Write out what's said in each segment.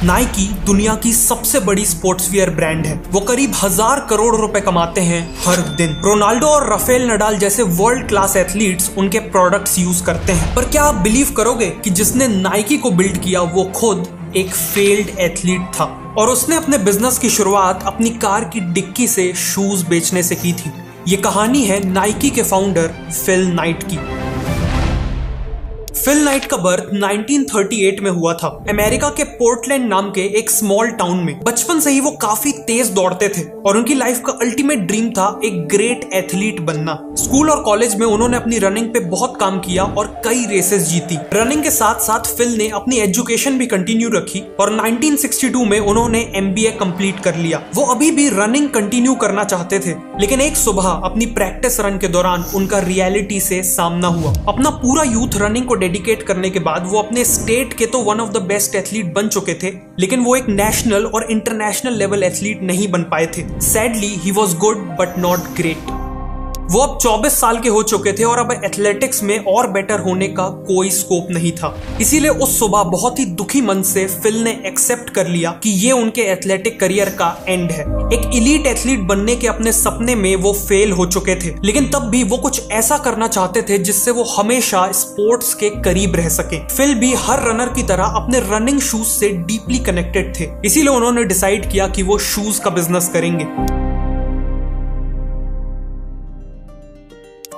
Nike दुनिया की सबसे बड़ी स्पोर्ट्सवियर ब्रांड है। वो करीब 1000 करोड़ रुपए कमाते हैं हर दिन। रोनाल्डो और राफेल नडाल जैसे वर्ल्ड क्लास एथलीट्स उनके प्रोडक्ट्स यूज करते हैं। पर क्या आप बिलीव करोगे कि जिसने नाइकी को बिल्ड किया वो खुद एक फेल्ड एथलीट था और उसने अपने बिजनेस की शुरुआत अपनी कार की डिक्की से शूज बेचने से की थी। ये कहानी है नाइकी के फाउंडर फिल नाइट की। फिल नाइट का बर्थ 1938 में हुआ था अमेरिका के पोर्टलैंड नाम के एक स्मॉल टाउन में। बचपन से ही वो काफी तेज दौड़ते थे और उनकी लाइफ का अल्टीमेट ड्रीम था एक ग्रेट एथलीट बनना। स्कूल और कॉलेज में उन्होंने अपनी रनिंग पे बहुत काम किया और कई रेसेस जीती। रनिंग के साथ साथ फिल ने अपनी एजुकेशन भी कंटिन्यू रखी और 1962 में उन्होंने MBA कंप्लीट कर लिया। वो अभी भी रनिंग कंटिन्यू करना चाहते थे, लेकिन एक सुबह अपनी प्रैक्टिस रन के दौरान उनका रियलिटी से सामना हुआ। अपना पूरा यूथ रनिंग को डेडिकेट करने के बाद वो अपने स्टेट के तो one of the best athlete बन चुके थे, लेकिन वो एक नेशनल और इंटरनेशनल लेवल एथलीट नहीं बन पाए थे। Sadly he was good but not great. वो अब 24 साल के हो चुके थे और अब एथलेटिक्स में और बेटर होने का कोई स्कोप नहीं था। इसीलिए उस सुबह बहुत ही दुखी मन से फिल ने एक्सेप्ट कर लिया कि ये उनके एथलेटिक करियर का एंड है। एक एलीट एथलीट बनने के अपने सपने में वो फेल हो चुके थे, लेकिन तब भी वो कुछ ऐसा करना चाहते थे जिससे वो हमेशा स्पोर्ट्स के करीब रह सके। फिल भी हर रनर की तरह अपने रनिंग शूज से डीपली कनेक्टेड थे, इसीलिए उन्होंने डिसाइड किया कि वो शूज का बिजनेस करेंगे।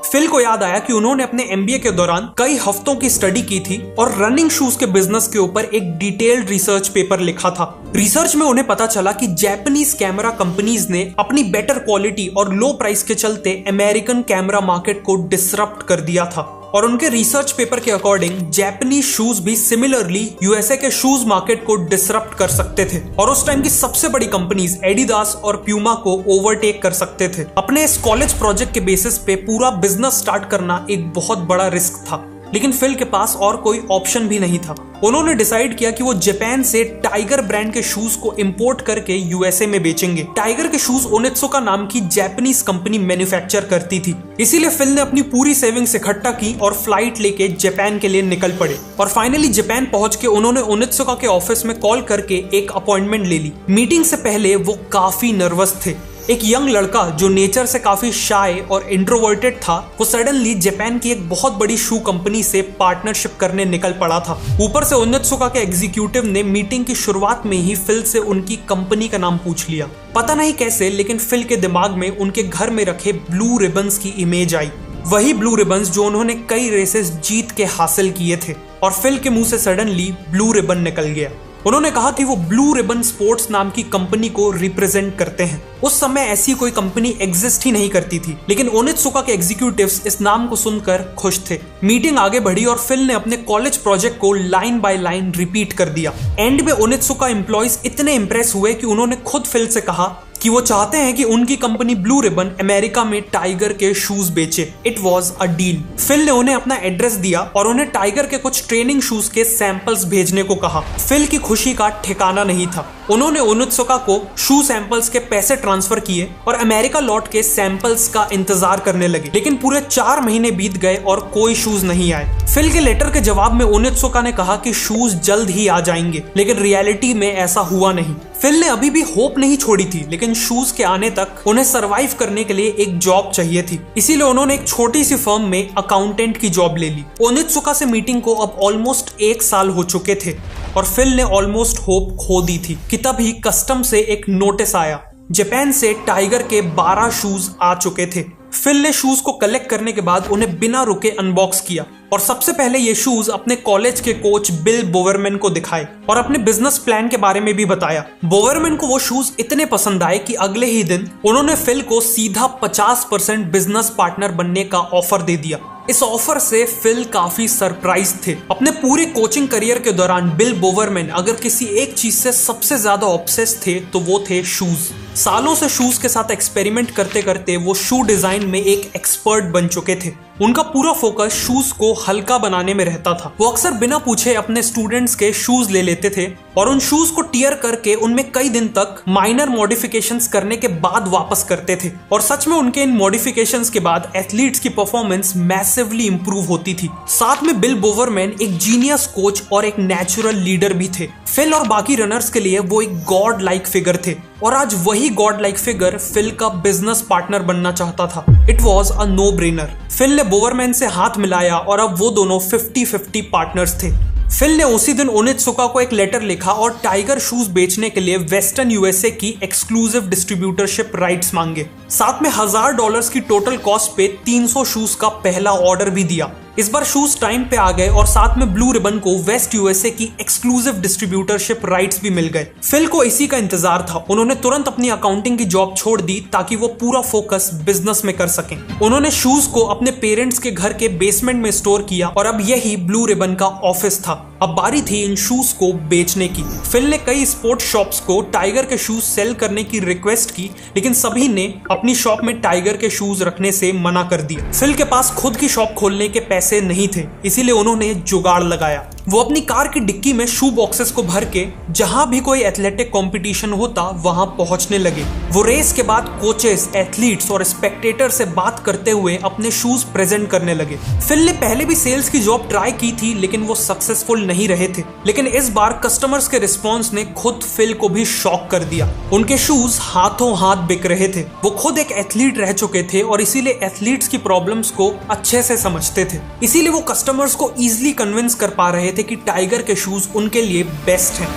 फिल को याद आया कि उन्होंने अपने MBA के दौरान कई हफ्तों की स्टडी की थी और रनिंग शूज के बिजनेस के ऊपर एक डिटेल्ड रिसर्च पेपर लिखा था। रिसर्च में उन्हें पता चला कि जापानीज कैमरा कंपनीज ने अपनी बेटर क्वालिटी और लो प्राइस के चलते अमेरिकन कैमरा मार्केट को डिसरप्ट कर दिया था और उनके रिसर्च पेपर के अकॉर्डिंग जापानीज शूज भी सिमिलरली USA के शूज मार्केट को डिसरप्ट कर सकते थे और उस टाइम की सबसे बड़ी कंपनीज एडिडास और प्यूमा को ओवरटेक कर सकते थे। अपने इस कॉलेज प्रोजेक्ट के बेसिस पे पूरा बिजनेस स्टार्ट करना एक बहुत बड़ा रिस्क था, लेकिन फिल के पास और कोई ऑप्शन भी नहीं था। उन्होंने डिसाइड किया कि वो जापान से टाइगर ब्रांड के शूज को इंपोर्ट करके USA में बेचेंगे। टाइगर के शूज ओनित्सुका नाम की जापानीज कंपनी मैन्युफैक्चर करती थी, इसीलिए फिल ने अपनी पूरी सेविंग्स इकट्ठा की और फ्लाइट लेके जापान के लिए निकल पड़े। और फाइनली जापान पहुंच के उन्होंने ओनित्सुका के ऑफिस में कॉल करके एक अपॉइंटमेंट ले ली। मीटिंग से पहले वो काफी नर्वस थे। एक यंग लड़का जो नेचर से काफी शाय और इंट्रोवर्टेड था, वो सडनली जापान की एक बहुत बड़ी शू कंपनी से पार्टनरशिप करने निकल पड़ा था। ऊपर से ओनित्सुका के एग्जीक्यूटिव ने मीटिंग की शुरुआत में ही फिल से उनकी कंपनी का नाम पूछ लिया। पता नहीं कैसे, लेकिन फिल के दिमाग में उनके घर में रखे ब्लू रिबन्स की इमेज आई। वही ब्लू रिबन्स जो उन्होंने कई रेसेस जीत के हासिल किए थे और फिल के मुंह से सडनली ब्लू रिबन निकल गया। उन्होंने कहा कि वो ब्लू रिबन स्पोर्ट्स नाम की कंपनी को रिप्रेजेंट करते हैं। उस समय ऐसी कोई कंपनी एग्जिस्ट ही नहीं करती थी, लेकिन ओनित्सुका के एग्जीक्यूटिव्स इस नाम को सुनकर खुश थे। मीटिंग आगे बढ़ी और फिल ने अपने कॉलेज प्रोजेक्ट को लाइन बाय लाइन रिपीट कर दिया। एंड में ओनित्सुका एम्प्लॉइज इतने इंप्रेस हुए कि उन्होंने खुद फिल से कहा कि वो चाहते हैं कि उनकी कंपनी ब्लू रिबन अमेरिका में टाइगर के शूज बेचे। It was a deal. Phil ने उन्हें अपना एड्रेस दिया और उन्हें टाइगर के कुछ ट्रेनिंग शूज के सैंपल्स भेजने को कहा। फिल की खुशी का ठिकाना नहीं था। उन्होंने ओनित्सुका को शू सैंपल्स के पैसे ट्रांसफर किए और अमेरिका लौट के सैंपल्स का इंतजार करने लगे, लेकिन पूरे 4 महीने बीत गए और कोई शूज नहीं आए। फिल के लेटर के जवाब में ओनित्सुका ने कहा कि शूज जल्द ही आ जाएंगे, लेकिन रियलिटी में ऐसा हुआ नहीं। फिल ने अभी भी होप नहीं छोड़ी थी, लेकिन शूज के आने तक उन्हें सरवाइव करने के लिए एक जॉब चाहिए थी, इसीलिए उन्होंने एक छोटी सी फर्म में अकाउंटेंट की जॉब ले ली। ओनित्सुका से मीटिंग को अब ऑलमोस्ट 1 साल हो चुके थे और फिल ने ऑलमोस्ट होप खो दी थी कि तभी कस्टम से एक नोटिस आया। जापान से टाइगर के 12 शूज आ चुके थे। फिल ने शूज को कलेक्ट करने के बाद उन्हें बिना रुके अनबॉक्स किया और सबसे पहले ये शूज अपने कॉलेज के कोच बिल बोवरमैन को दिखाए और अपने बिजनेस प्लान के बारे में भी बताया। बोवरमैन को वो शूज इतने पसंद आए कि अगले ही दिन उन्होंने फिल को सीधा 50% बिजनेस पार्टनर बनने का ऑफर दे दिया। इस ऑफर से फिल काफी सरप्राइज थे। अपने पूरे कोचिंग करियर के दौरान बिल बोवरमैन अगर किसी एक चीज से सबसे ज्यादा ऑब्सेस थे तो वो थे शूज। सालों से शूज के साथ एक्सपेरिमेंट करते करते वो शू डिजाइन में एक एक्सपर्ट बन चुके थे। उनका पूरा फोकस शूज को हल्का बनाने में रहता था। वो अक्सर बिना पूछे अपने स्टूडेंट्स के शूज ले लेते थे और उन शूज को टियर करके उनमें कई दिन तक माइनर मॉडिफिकेशंस करने के बाद वापस करते थे। और सच में उनके इन मॉडिफिकेशंस के बाद एथलीट्स की परफॉर्मेंस मैसिवली इंप्रूव होती थी। साथ में बिल बोवरमैन एक जीनियस कोच और एक नेचुरल लीडर भी थे। फिल और बाकी रनर्स के लिए वो एक गॉड लाइक फिगर थे और आज वही गॉड लाइक फिगर फिल का बिजनेस पार्टनर बनना चाहता था। It was a no brainer. Phil ने बोवरमैन से हाथ मिलाया और अब वो दोनों 50-50 पार्टनर्स थे। फिल ने उसी दिन ओनित्सुका को एक लेटर लिखा और टाइगर शूज बेचने के लिए वेस्टर्न यूएसए की एक्सक्लूसिव डिस्ट्रीब्यूटरशिप राइट्स मांगे। साथ में $1000 की टोटल कॉस्ट पे 300 शूज का पहला ऑर्डर भी दिया। इस बार शूज टाइम पे आ गए और साथ में ब्लू रिबन को वेस्ट यूएसए की एक्सक्लूसिव डिस्ट्रीब्यूटरशिप राइट्स भी मिल गए। फिल को इसी का इंतजार था। उन्होंने तुरंत अपनी अकाउंटिंग की जॉब छोड़ दी ताकि वो पूरा फोकस बिजनेस में कर सकें। उन्होंने शूज को अपने पेरेंट्स के घर के बेसमेंट में स्टोर किया और अब यही ब्लू रिबन का ऑफिस था। अब बारी थी इन शूज को बेचने की। फिल ने कई स्पोर्ट्स शॉप्स को टाइगर के शूज सेल करने की रिक्वेस्ट की, लेकिन सभी ने अपनी शॉप में टाइगर के शूज रखने से मना कर दिया। फिल के पास खुद की शॉप खोलने के पैसे नहीं थे, इसीलिए उन्होंने जुगाड़ लगाया। वो अपनी कार की डिक्की में शू बॉक्सेस को भर के जहां भी कोई एथलेटिक कंपटीशन होता वहां पहुंचने लगे। वो रेस के बाद कोचेस, एथलीट्स और स्पेक्टेटर से बात करते हुए अपने शूज प्रेजेंट करने लगे। फिल ने पहले भी सेल्स की जॉब ट्राई की थी, लेकिन वो सक्सेसफुल नहीं रहे थे। लेकिन इस बार कस्टमर्स के रिस्पॉन्स ने खुद फिल को भी शॉक कर दिया। उनके शूज हाथों हाथ बिक रहे थे। वो खुद एक एथलीट रह चुके थे और इसीलिए एथलीट्स की प्रॉब्लम्स को अच्छे से समझते थे। इसीलिए वो कस्टमर्स को इजीली कन्विंस कर पा रहे थे कि टाइगर के शूज उनके लिए बेस्ट हैं।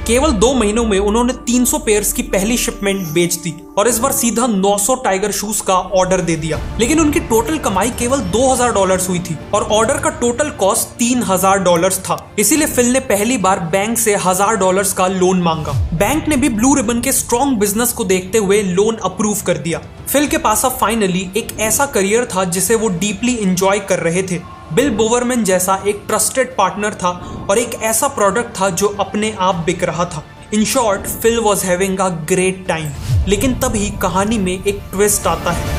केवल 2 महीनों में उन्होंने 300 पेयर्स की पहली शिपमेंट बेच दी और इस बार सीधा 900 टाइगर शूज का ऑर्डर दे दिया। लेकिन उनकी टोटल कमाई केवल $2000 हुई थी और ऑर्डर का टोटल कॉस्ट $3000 था। इसीलिए फिल ने पहली बार बैंक से $1000 का लोन मांगा। बैंक ने भी ब्लू रिबन के स्ट्रॉन्ग बिजनेस को देखते हुए लोन अप्रूव कर दिया। फिल के पास अब फाइनली एक ऐसा करियर था जिसे वो डीपली एंजॉय कर रहे थे। बिल बोवरमैन जैसा एक ट्रस्टेड पार्टनर था और एक ऐसा प्रोडक्ट था जो अपने आप बिक रहा था। In short, Phil was having a great time. लेकिन तभी कहानी में एक ट्विस्ट आता है।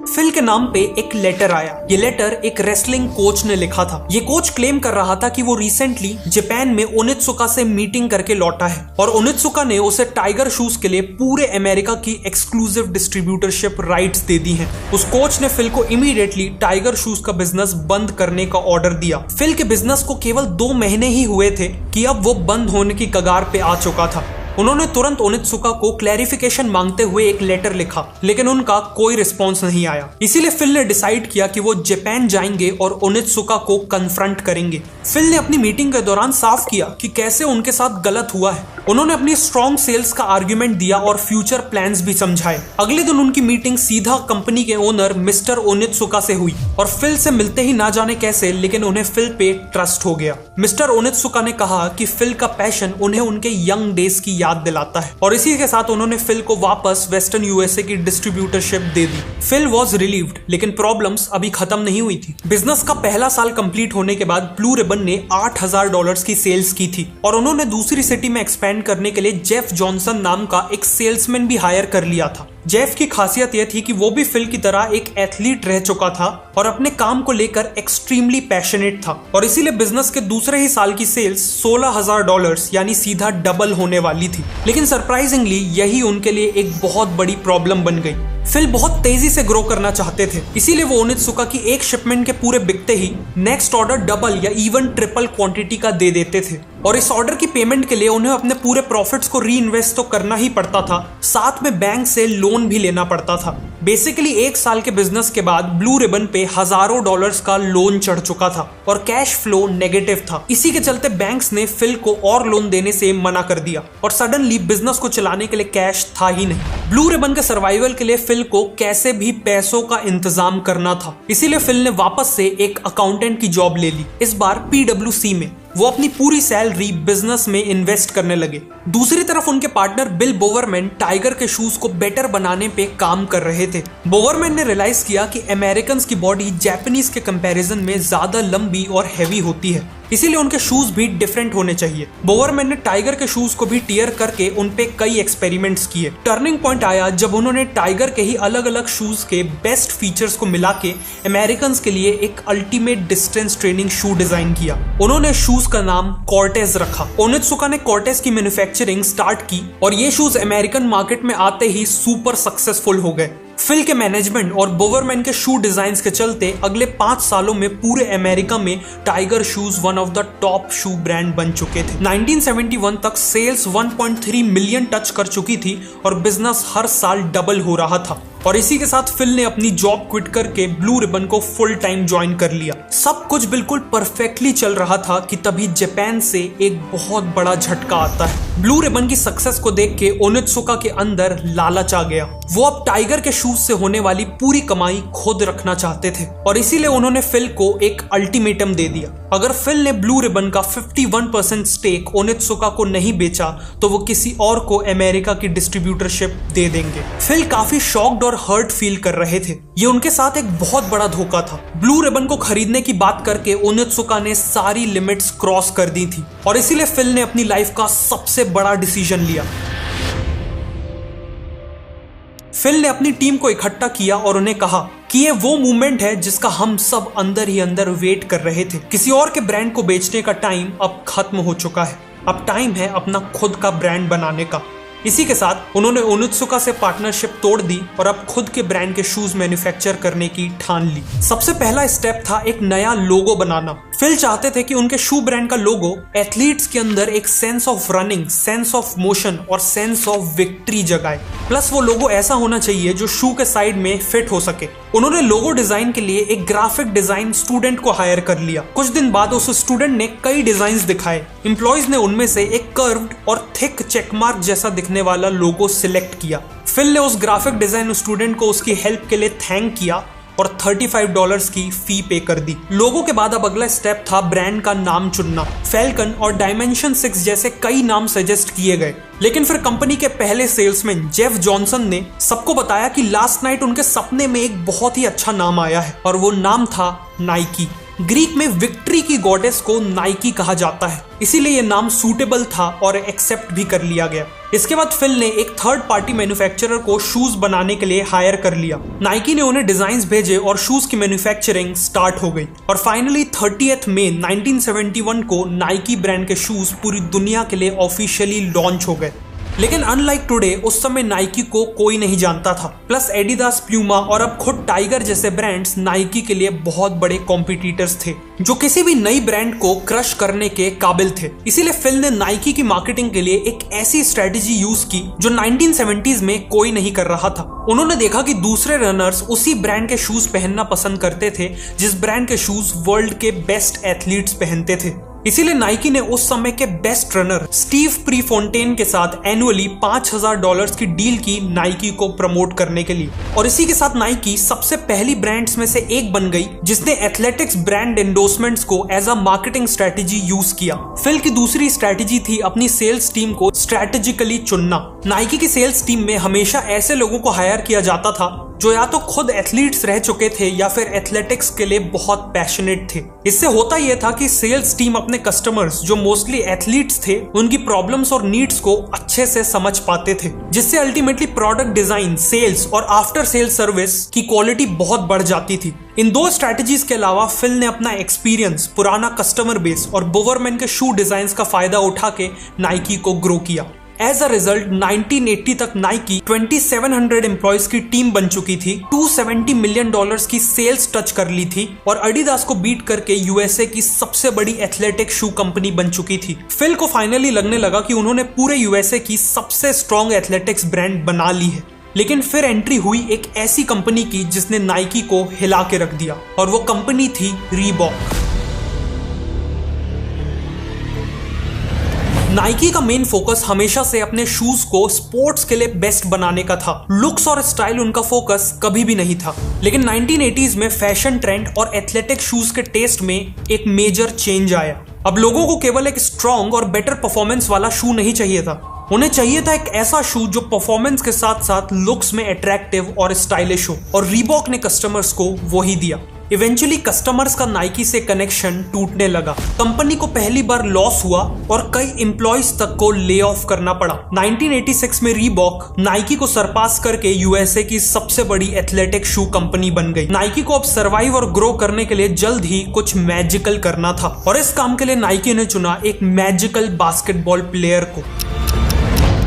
फिल के नाम पे एक लेटर आया। ये लेटर एक रेसलिंग कोच ने लिखा था। ये कोच क्लेम कर रहा था कि वो रिसेंटली जापान में ओनित्सुका से मीटिंग करके लौटा है और ओनित्सुका ने उसे टाइगर शूज के लिए पूरे अमेरिका की एक्सक्लूसिव डिस्ट्रीब्यूटरशिप राइट्स दे दी हैं। उस कोच ने फिल को इमीडिएटली टाइगर शूज का बिजनेस बंद करने का ऑर्डर दिया। फिल के बिजनेस को केवल 2 महीने ही हुए थे कि अब वो बंद होने की कगार पे आ चुका था। उन्होंने तुरंत ओनित्सुका को क्लैरिफिकेशन मांगते हुए एक लेटर लिखा, लेकिन उनका कोई रिस्पॉन्स नहीं आया। इसीलिए फिल ने डिसाइड किया कि वो जापान जाएंगे और ओनित्सुका को कन्फ्रंट करेंगे। फिल ने अपनी मीटिंग के दौरान साफ किया कि कैसे उनके साथ गलत हुआ है। उन्होंने अपनी स्ट्रॉन्ग सेल्स का आर्ग्यूमेंट दिया और फ्यूचर प्लान्स भी समझाए। अगले दिन उनकी मीटिंग सीधा कंपनी के ओनर मिस्टर ओनित्सुका से हुई और फिल से मिलते ही ना जाने कैसे, लेकिन उन्हें फिल पे ट्रस्ट हो गया। मिस्टर ओनित्सुका ने कहा कि फिल का पैशन उन्हें उनके यंग डेज की याद दिलाता है और इसी के साथ उन्होंने फिल को वापस वेस्टर्न यूएसए की डिस्ट्रीब्यूटरशिप दे दी। फिल वॉज रिलीव्ड, लेकिन प्रॉब्लम्स अभी खत्म नहीं हुई थी। बिजनेस का पहला साल कंप्लीट होने के बाद ब्लू रिबन ने $8000 की सेल्स की थी और उन्होंने दूसरी सिटी में एक्सपेंड करने के लिए जेफ जॉनसन नाम का एक सेल्समैन भी हायर कर लिया था। जेफ की खासियत यह थी कि वो भी फिल की तरह एक एथलीट रह चुका था और अपने काम को लेकर एक्सट्रीमली पैशनेट था और इसीलिए बिजनेस के दूसरे ही साल की सेल्स $16000 यानी सीधा डबल होने वाली थी। लेकिन सरप्राइजिंगली यही उनके लिए एक बहुत बड़ी प्रॉब्लम बन गई। फिल बहुत तेजी से ग्रो करना चाहते थे, इसीलिए वो ओनित्सुका की एक शिपमेंट के पूरे बिकते ही नेक्स्ट ऑर्डर डबल या इवन ट्रिपल क्वांटिटी का दे देते थे और इस ऑर्डर की पेमेंट के लिए उन्हें अपने पूरे प्रॉफिट्स को री इन्वेस्ट तो करना ही पड़ता था, साथ में बैंक से लोन भी लेना पड़ता था। बेसिकली 1 साल के बिजनेस के बाद ब्लू रिबन पे हजारों डॉलर्स का लोन चढ़ चुका था और कैश फ्लो नेगेटिव था। इसी के चलते बैंक्स ने फिल को और लोन देने से मना कर दिया और सडनली बिजनेस को चलाने के लिए कैश था ही नहीं। ब्लू रिबन के सर्वाइवल के लिए फिल को कैसे भी पैसों का इंतजाम करना था, इसीलिए फिल ने वापस से एक अकाउंटेंट की जॉब ले ली, इस बार PwC में। वो अपनी पूरी सैलरी बिजनेस में इन्वेस्ट करने लगे। दूसरी तरफ उनके पार्टनर बिल बोवरमैन टाइगर के शूज को बेटर बनाने पे काम कर रहे थे। बोवरमैन ने रियलाइज किया कि अमेरिकन्स की बॉडी जापानीज के कंपैरिजन में ज्यादा लंबी और हैवी होती है, इसीलिए उनके शूज भी डिफरेंट होने चाहिए। बोवरमैन ने टाइगर के शूज को भी टियर करके उनपे कई एक्सपेरिमेंट्स किए। टर्निंग पॉइंट आया जब उन्होंने टाइगर के ही अलग अलग शूज के बेस्ट फीचर्स को मिला के अमेरिकन्स के लिए एक अल्टीमेट डिस्टेंस ट्रेनिंग शू डिजाइन किया। उन्होंने शूज का नाम कॉर्टेज रखा। ओनित्सुका ने कॉर्टेज की मैन्युफैक्चरिंग स्टार्ट की और ये शूज अमेरिकन मार्केट में आते ही सुपर सक्सेसफुल हो गए। फिल के मैनेजमेंट और बोवरमैन के शू डिजाइन के चलते अगले 5 सालों में पूरे अमेरिका में tiger shoes one of the top shoe brand बन चुके थे। 1971 तक सेल्स 1.3 मिलियन टच कर चुकी थी और बिजनेस हर साल डबल हो रहा था। और इसी के साथ फिल ने अपनी जॉब क्विट करके ब्लू रिबन को फुल टाइम ज्वाइन कर लिया। सब कुछ बिल्कुल परफेक्टली चल रहा था कि तभी जापान से एक बहुत बड़ा झटका आता है। ब्लू रिबन की सक्सेस को देख के ओनित्सुका के अंदर लालच आ गया। वो अब टाइगर के शूज से होने वाली पूरी कमाई खुद रखना चाहते थे और इसीलिए उन्होंने फिल को एक अल्टीमेटम दे दिया। अगर फिल ने ब्लू रिबन का 51% स्टेक ओनित्सुका को नहीं बेचा तो वो किसी और को अमेरिका की डिस्ट्रीब्यूटरशिप दे देंगे। फिल काफी शॉक्ड और हर्ट फील कर रहे थे। ये उनके साथ एक बहुत बड़ा धोखा था। ब्लू रिबन को खरीदने की बात करके ओनित्सुका ने सारी लिमिट्स क्रॉस कर दी थी और इसीलिए फिल ने अपनी लाइफ का सबसे बड़ा डिसीजन लिया। फिल ने अपनी टीम को इकट्ठा किया और उन्हें कहा कि ये वो मूवमेंट है जिसका हम सब अंदर ही अंदर वेट कर रहे थे। किसी और के ब्रांड को बेचने का टाइम अब खत्म हो चुका है। अब टाइम है अपना खुद का ब्रांड बनाने का। इसी के साथ उन्होंने ओनित्सुका से पार्टनरशिप तोड़ दी और अब खुद के ब्रांड के शूज मैन्युफैक्चर करने की ठान ली। सबसे पहला स्टेप था एक नया लोगो बनाना। फिल चाहते थे कि उनके शू ब्रांड का लोगो एथलीट्स के अंदर एक sense of running, sense of motion और सेंस ऑफ विक्ट्री जगाए। प्लस वो लोगो ऐसा होना चाहिए जो शू के साइड में फिट हो सके। उन्होंने लोगो डिजाइन के लिए एक ग्राफिक डिजाइन स्टूडेंट को हायर कर लिया। कुछ दिन बाद उस स्टूडेंट ने कई डिजाइन्स दिखाए। एम्प्लॉयज ने उनमें से एक कर्व्ड और थिक चेकमार्क जैसा दिखने वाला लोगो सिलेक्ट किया। फिल ने उस ग्राफिक डिजाइन स्टूडेंट को उसकी हेल्प के लिए थैंक किया और $35 की फी पे कर दी। लोगों के बाद अब अगला स्टेप था ब्रांड का नाम चुनना। फैल्कन और डायमेंशन 6 जैसे कई नाम सजेस्ट किए गए, लेकिन फिर कंपनी के पहले सेल्समैन जेफ जॉनसन ने सबको बताया कि लास्ट नाइट उनके सपने में एक बहुत ही अच्छा नाम आया है और वो नाम था नाइकी। ग्रीक में विक्ट्री की गॉडेस को नाइकी कहा जाता है, इसीलिए ये नाम सूटेबल था और एक्सेप्ट भी कर लिया गया। इसके बाद फिल ने एक थर्ड पार्टी मैन्युफैक्चरर को शूज बनाने के लिए हायर कर लिया। नाइकी ने उन्हें डिजाइन्स भेजे और शूज की मैन्युफैक्चरिंग स्टार्ट हो गई और फाइनली 30 मई 1971 को नाइकी ब्रांड के शूज पूरी दुनिया के लिए ऑफिशियली लॉन्च हो गए। लेकिन अनलाइक टुडे उस समय नाइकी को कोई नहीं जानता था। प्लस एडिडास, प्यूमा और अब खुद टाइगर जैसे ब्रांड्स नाइकी के लिए बहुत बड़े कॉम्पिटिटर्स थे जो किसी भी नई ब्रांड को क्रश करने के काबिल थे। इसीलिए फिल ने नाइकी की मार्केटिंग के लिए एक ऐसी स्ट्रेटेजी यूज की जो 1970s में कोई नहीं कर रहा था। उन्होंने देखा कि दूसरे रनर्स उसी ब्रांड के शूज पहनना पसंद करते थे जिस ब्रांड के शूज वर्ल्ड के बेस्ट एथलीट्स पहनते थे। इसीलिए नाइकी ने उस समय के बेस्ट रनर स्टीव प्रीफोंटेन के साथ एनुअली $5000 की डील की नाइकी को प्रमोट करने के लिए। और इसी के साथ नाइकी सबसे पहली ब्रांड्स में से एक बन गई जिसने एथलेटिक्स ब्रांड एंडोर्समेंट्स को as a marketing strategy use किया। फिल की दूसरी स्ट्रेटेजी थी अपनी सेल्स टीम को स्ट्रेटेजिकली चुनना। नाइकी की सेल्स टीम में हमेशा ऐसे लोगों को हायर किया जाता था जो या तो खुद एथलीट्स रह चुके थे या फिर एथलेटिक्स के लिए बहुत पैशनेट थे। इससे होता यह था कि सेल्स टीम अपने कस्टमर्स जो मोस्टली एथलीट्स थे उनकी प्रॉब्लम्स और नीड्स को अच्छे से समझ पाते थे, जिससे अल्टीमेटली प्रोडक्ट डिजाइन, सेल्स और आफ्टर सेल्स सर्विस की क्वालिटी बहुत बढ़ जाती थी। इन दो स्ट्रेटजीज के अलावा फिल ने अपना एक्सपीरियंस, पुराना कस्टमर बेस और बोवरमैन के शू डिजाइन का फायदा उठा के नाइकी को ग्रो किया। एज अ रिजल्ट 1980 तक नाइकी 2700 एम्प्लॉयज की टीम बन चुकी थी, $270 मिलियन की सेल्स टच कर ली थी और एडिडास को बीट करके यूएसए की सबसे बड़ी एथलेटिक शू कंपनी बन चुकी थी। फिल को फाइनली लगने लगा कि उन्होंने पूरे यूएसए की सबसे स्ट्रॉन्ग एथलेटिक्स ब्रांड बना ली है। लेकिन फिर एंट्री हुई एक ऐसी कंपनी की जिसने नाइकी को हिला के रख दिया और वो कंपनी थी रीबॉक। नाइकी का मेन फोकस हमेशा से अपने शूज को स्पोर्ट्स के लिए बेस्ट बनाने का था। लुक्स और स्टाइल उनका फोकस कभी भी नहीं था। लेकिन 1980s में फैशन ट्रेंड और एथलेटिक शूज के टेस्ट में एक मेजर चेंज आया। अब लोगों को केवल एक स्ट्रॉन्ग और बेटर परफॉर्मेंस वाला शू नहीं चाहिए था, उन्हें चाहिए था एक ऐसा शू जो परफॉर्मेंस के साथ साथ लुक्स में अट्रैक्टिव और स्टाइलिश हो, और रीबॉक ने कस्टमर्स को वही दिया। इवेंचुअली कस्टमर्स का नाइकी से कनेक्शन टूटने लगा। कंपनी को पहली बार लॉस हुआ और कई एम्प्लॉयज तक को ले ऑफ करना पड़ा। 1986 में रीबॉक नाइकी को सरपास करके यूएसए की सबसे बड़ी एथलेटिक शू कंपनी बन गई। नाइकी को अब सर्वाइव और ग्रो करने के लिए जल्द ही कुछ मैजिकल करना था और इस काम के लिए नाइकी ने चुना एक मैजिकल बास्केटबॉल प्लेयर को,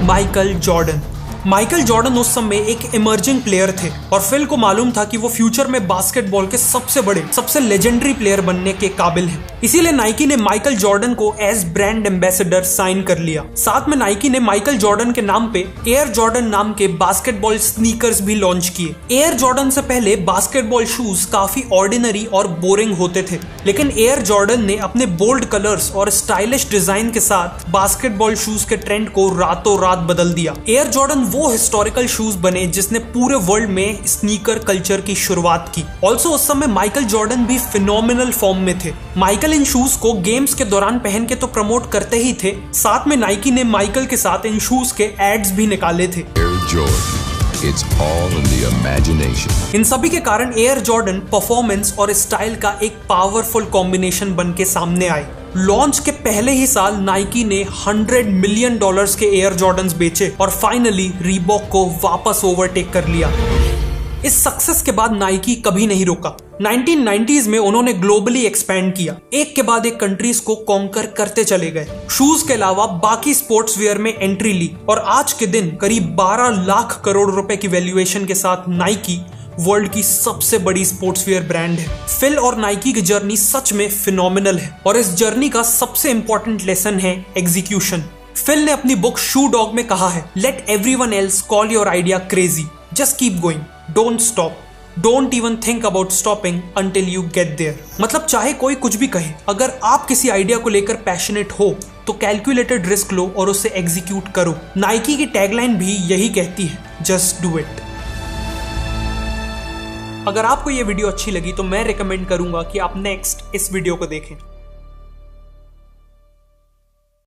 माइकल जॉर्डन। माइकल जॉर्डन उस समय एक इमर्जिंग प्लेयर थे और फिल को मालूम था कि वो फ्यूचर में बास्केटबॉल के सबसे बड़े, सबसे लेजेंडरी प्लेयर बनने के काबिल हैं। इसीलिए नाइकी ने माइकल जॉर्डन को एज ब्रांड एम्बेसडर साइन कर लिया। साथ में नाइकी ने माइकल जॉर्डन के नाम पे एयर जॉर्डन नाम के बास्केटबॉल स्नीकर्स भी लॉन्च किए। एयर जॉर्डन से पहले बास्केटबॉल शूज काफी ऑर्डिनरी और बोरिंग होते थे, लेकिन एयर जॉर्डन ने अपने बोल्ड कलर्स और स्टाइलिश डिजाइन के साथ बास्केटबॉल शूज के ट्रेंड को रातों रात बदल दिया। एयर जॉर्डन वो हिस्टोरिकल शूज बने जिसने पूरे वर्ल्ड में स्नीकर कल्चर की शुरुआत की। ऑल्सो उस समय माइकल जॉर्डन भी फिनोमिनल फॉर्म में थे। माइकल इन शूज को गेम्स के दौरान पहन के तो प्रमोट करते ही थे, साथ में नाइकी ने माइकल के साथ इन शूज के एड्स भी निकाले थे। It's all in the imagination. इन सभी के कारण एयर जॉर्डन परफॉर्मेंस और स्टाइल का एक पावरफुल कॉम्बिनेशन बन के सामने आए। लॉन्च के पहले ही साल नाइकी ने $100 मिलियन के एयर जॉर्डन्स बेचे और फाइनली रीबॉक को वापस ओवरटेक कर लिया। इस सक्सेस के बाद नाइकी कभी नहीं रुका। 1990s में उन्होंने ग्लोबली एक्सपैंड किया, एक के बाद एक कंट्रीज को कॉन्कर करते चले गए। शूज के अलावा बाकी स्पोर्ट्स वियर में एंट्री ली और आज के दिन करीब 12 लाख करोड़ रुपए की वैल्यूएशन के साथ नाइकी वर्ल्ड की सबसे बड़ी स्पोर्ट्स वियर ब्रांड है। फिल और नाइकी की जर्नी सच में फिनोमिनल है और इस जर्नी का सबसे इंपॉर्टेंट लेसन है एग्जीक्यूशन। फिल ने अपनी बुक शू डॉग में कहा है, let everyone else call your idea crazy, just keep going, don't stop, don't even think about stopping until you get there. मतलब चाहे कोई कुछ भी कहे, अगर आप किसी आइडिया को लेकर पैशनेट हो तो कैलकुलेटेड रिस्क लो और उसे एग्जीक्यूट करो। नाइकी की टैगलाइन भी यही कहती है, जस्ट डू इट। अगर आपको ये वीडियो अच्छी लगी तो मैं रिकमेंड करूंगा कि आप नेक्स्ट इस वीडियो को देखें।